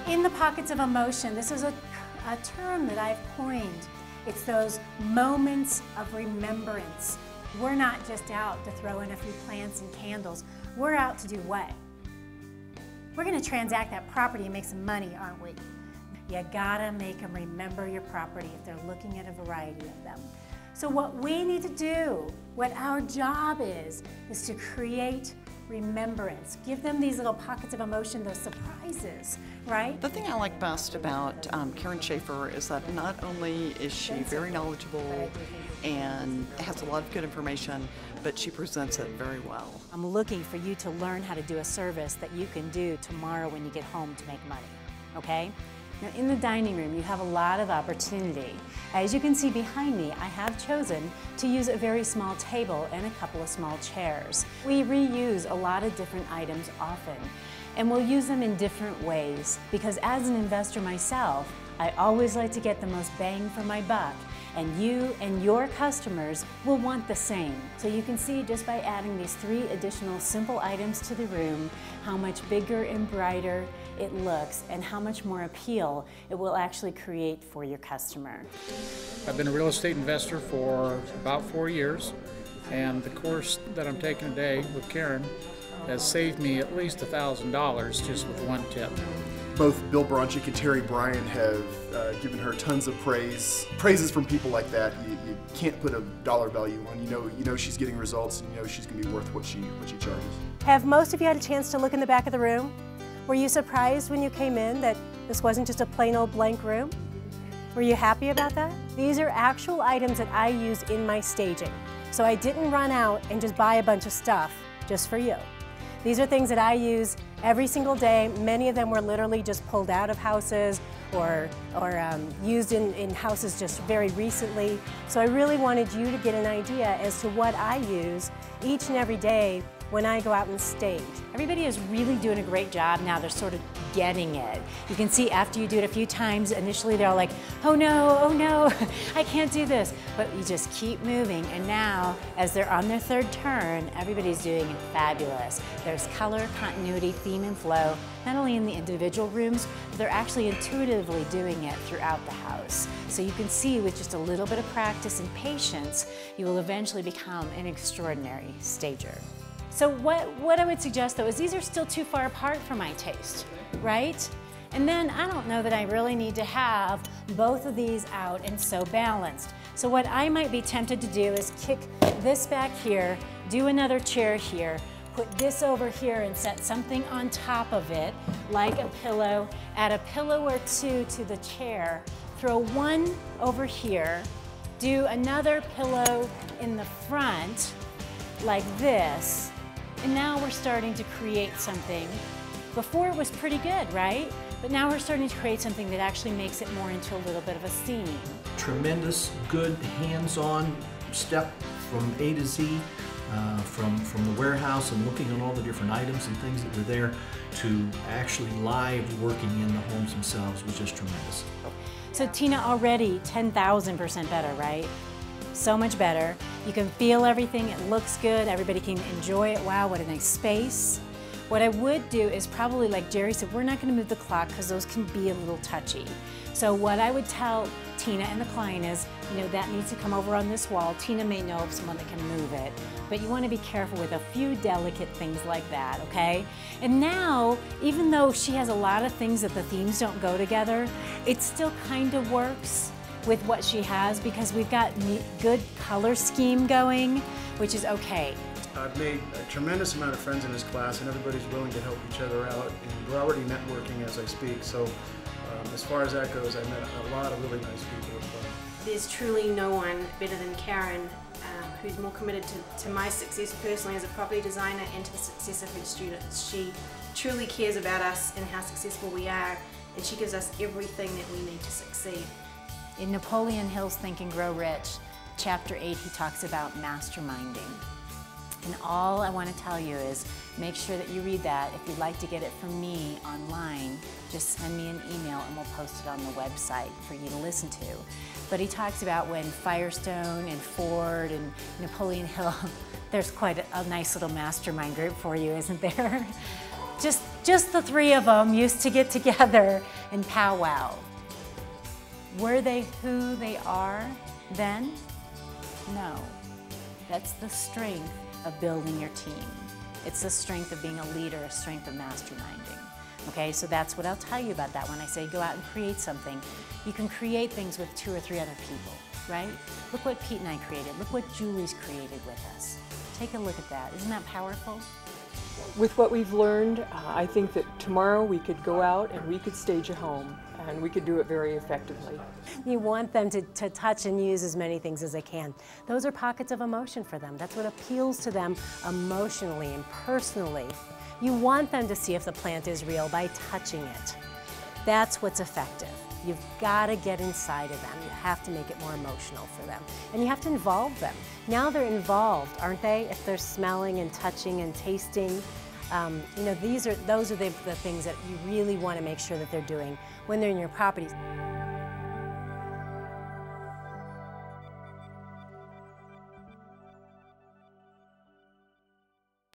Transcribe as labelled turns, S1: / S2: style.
S1: In the pockets of emotion, this is a term that I've coined. It's those moments of remembrance. We're not just out to throw in a few plants and candles. We're out to do what? We're going to transact that property and make some money, aren't we? You gotta make them remember your property if they're looking at a variety of them. So what we need to do, what our job is to create remembrance. Give them these little pockets of emotion, those surprises, right?
S2: The thing I like best about Karen Schaefer is that not only is she very knowledgeable and has a lot of good information, but she presents it very well.
S1: I'm looking for you to learn how to do a service that you can do tomorrow when you get home to make money, okay? Now in the dining room, you have a lot of opportunity. As you can see behind me, I have chosen to use a very small table and a couple of small chairs. We reuse a lot of different items often, and we'll use them in different ways because as an investor myself, I always like to get the most bang for my buck, and you and your customers will want the same. So you can see just by adding these 3 additional simple items to the room how much bigger and brighter it looks and how much more appeal it will actually create for your customer.
S3: I've been a real estate investor for about 4 years, and the course that I'm taking today with Karen has saved me at least $1,000 just with one tip.
S4: Both Bill Bronchick and Terry Bryan have given her tons of praises from people like that. You can't put a dollar value on. You know she's getting results, and you know she's going to be worth what she charges.
S5: Have most of you had a chance to look in the back of the room? Were you surprised when you came in that this wasn't just a plain old blank room? Were you happy about that? These are actual items that I use in my staging. So I didn't run out and just buy a bunch of stuff just for you. These are things that I use every single day. Many of them were literally just pulled out of houses or used in houses just very recently. So I really wanted you to get an idea as to what I use each and every day when I go out and stage.
S1: Everybody is really doing a great job now. They're sort of getting it. You can see after you do it a few times, initially they're all like, oh no, I can't do this. But you just keep moving, and now, as they're on their 3rd turn, everybody's doing it fabulous. There's color, continuity, theme, and flow, not only in the individual rooms, but they're actually intuitively doing it throughout the house. So you can see with just a little bit of practice and patience, you will eventually become an extraordinary stager. So what I would suggest though is these are still too far apart for my taste, right? And then I don't know that I really need to have both of these out and so balanced. So what I might be tempted to do is kick this back here, do another chair here, put this over here and set something on top of it, like a pillow, add a pillow or 2 to the chair, throw one over here, do another pillow in the front, like this, and now we're starting to create something. Before it was pretty good, right? But now we're starting to create something that actually makes it more into a little bit of a theme.
S6: Tremendous, good, hands-on step from A to Z, from the warehouse and looking at all the different items and things that were there to actually live working in the homes themselves was just tremendous.
S1: So Tina, already 10,000% better, right? So much better. You can feel everything, it looks good, everybody can enjoy it. Wow, what a nice space. What I would do is probably, like Jerry said, we're not going to move the clock because those can be a little touchy. So what I would tell Tina and the client is, that needs to come over on this wall. Tina may know of someone that can move it, but you want to be careful with a few delicate things like that, okay? And now, even though she has a lot of things that the themes don't go together, it still kind of works with what she has because we've got good color scheme going, which is okay.
S4: I've made a tremendous amount of friends in this class, and everybody's willing to help each other out, and we're already networking as I speak, so as far as that goes, I've met a lot of really nice people as well.
S7: There's truly no one better than Karen who's more committed to my success personally as a property designer and to the success of her students. She truly cares about us and how successful we are, and she gives us everything that we need to succeed.
S1: In Napoleon Hill's Think and Grow Rich, Chapter 8, he talks about masterminding. And all I want to tell you is make sure that you read that. If you'd like to get it from me online, just send me an email and we'll post it on the website for you to listen to. But he talks about when Firestone and Ford and Napoleon Hill, there's quite a nice little mastermind group for you, isn't there? just the three of them used to get together and powwow. Were they who they are then? No. That's the strength of building your team. It's the strength of being a leader, a strength of masterminding. Okay, so that's what I'll tell you about that when I say go out and create something. You can create things with 2 or 3 other people, right? Look what Pete and I created. Look what Julie's created with us. Take a look at that. Isn't that powerful?
S8: With what we've learned, I think that tomorrow we could go out and we could stage a home, and we could do it very effectively.
S5: You want them to touch and use as many things as they can. Those are pockets of emotion for them. That's what appeals to them emotionally and personally. You want them to see if the plant is real by touching it. That's what's effective. You've got to get inside of them. You have to make it more emotional for them. And you have to involve them. Now they're involved, aren't they? If they're smelling and touching and tasting, you know, those are the things that you really want to make sure that they're doing when they're in your properties.